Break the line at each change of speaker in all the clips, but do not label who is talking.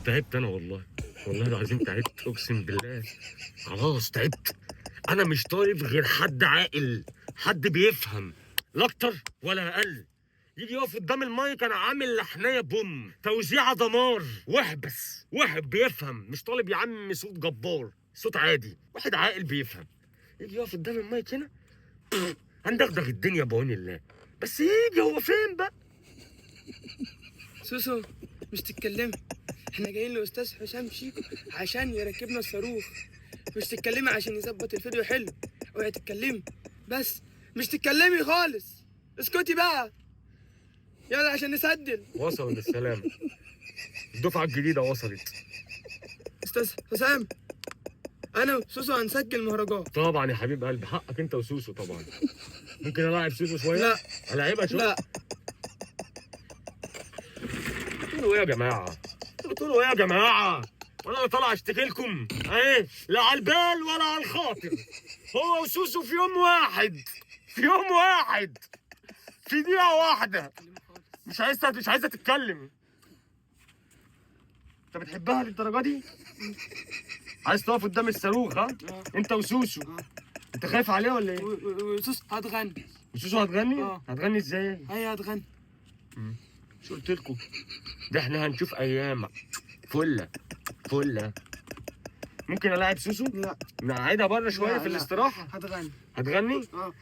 تعبت انا والله، والله العظيم تعبت اقسم بالله. خلاص تعبت. انا مش طالب غير حد عاقل، حد بيفهم، لا اكتر ولا اقل. يجي يقف قدام المايك انا عامل لحنيه بوم، توزيعه دمار، وهبس وهب بيفهم. مش طالب يا عم صوت جبار، صوت عادي، واحد عاقل بيفهم. يجي يقف قدام المايك هنا هندغدغ الدنيا بعون الله. بس يجي هو فين بقى؟
سوسو مش تتكلمي، احنا جايين لاستاذ حسام شيكو عشان يركبنا الصاروخ. مش تتكلمي عشان يظبط الفيديو حلو. اوعي تتكلمي، بس مش تتكلمي خالص. اسكتي بقى، يلا عشان نسجل.
وصلوا بالسلامه، الدفعه الجديده وصلت.
استاذ حسام، انا وسوسو هنسجل مهرجان.
طبعا يا حبيب قلبي، حقك انت وسوسو طبعا. ممكن العب سوسو شويه؟
لا.
العبها شويه؟
لا.
قولوا ايه يا جماعه؟ قولوا ايه يا جماعه؟ وانا اللي طالع اشتكي لكم ايه؟ لا على البال ولا على الخاطر. هو وسوسو في يوم واحد، في يوم واحد، في دقيقه واحده. مش عايزه تتكلم. انت بتحبها للدرجه دي؟ عايز تقف قدام الصاروخ ها؟ انت وسوسو. انت خايف عليها ولا ايه؟
وسوسو هتغني.
وسوسو هتغني؟
اه.
هتغني ازاي؟
هي هتغني.
مش قلت لكم؟ ده احنا هنشوف ايام فله فله. ممكن العب سوسو؟
لا.
نقعدها بره شويه
لا،
في
لا.
الاستراحه.
هتغني.
هتغني؟
اه.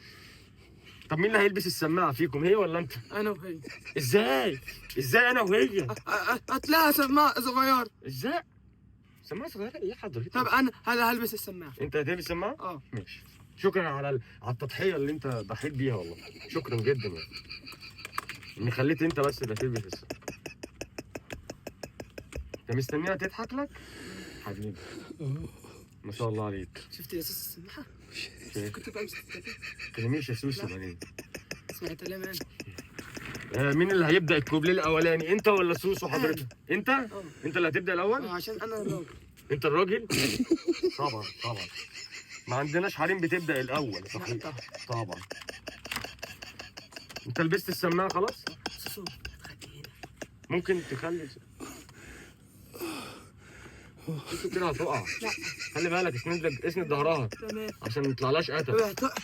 طب مين اللي هيلبس السماعه فيكم، هي ولا انت؟
انا وهي.
ازاي؟ ازاي انا وهي؟
هتلاقيها سماعه صغيره.
ازاي؟ سماعه صغيره ايه حضرتك؟
طب انا هلبس السماعه.
انت هتلبس السماعه؟
اه.
ماشي. شكرا على التضحيه اللي انت ضحيت بيها والله. شكرا جدا يعني. اني خليت انت بس اللي تلبس السماعه. انت مستنيها تضحك لك؟ حبيبي. ما شاء الله عليك.
شفت يا سوسو السماعه؟ كنت بمسك التليفون.
ما تكلميش يا سوسو بعدين.
سمعت كلام انا.
مين اللي هيبدا الكوبليه الاولاني، انت ولا سوسو حضرتك؟ انت؟ انت اللي هتبدا الاول؟
عشان انا الراجل.
انت الراجل؟ طبعا طبعا. ما عندناش حريم بتبدا الاول صحيح. طبعا. انت لبست السماعه خلاص؟
سوسو هتغني هنا.
ممكن تخلي سوسو كده هتقع.
لا.
خلي بالك، اسند ظهرها
تمام.
عشان ما يطلعلاش قتب.
اوعي تقع.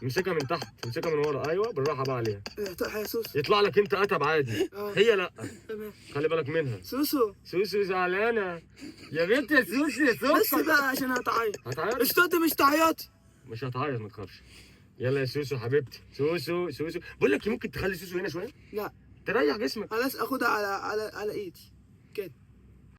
امسكها من تحت، امسكها من ورا. ايوه بالراحه بقى عليها.
اوعي تقع يا سوسو.
يطلع لك انت قتب عادي. هي لا.
تمام.
خلي بالك منها.
سوسو
سوسو زعلانه يا بنت يا سوسو يا سوسو.
بس بقى عشان هتعيط.
هتعيط؟
اشتوتي مش تعيطي.
مش هتعيط ما تخافش. يلا يا سوسو حبيبتي. سوسو. بقول لك ممكن تخلي سوسو هنا شويه؟
لا.
تريح جسمك.
خلاص اخدها على ايدي.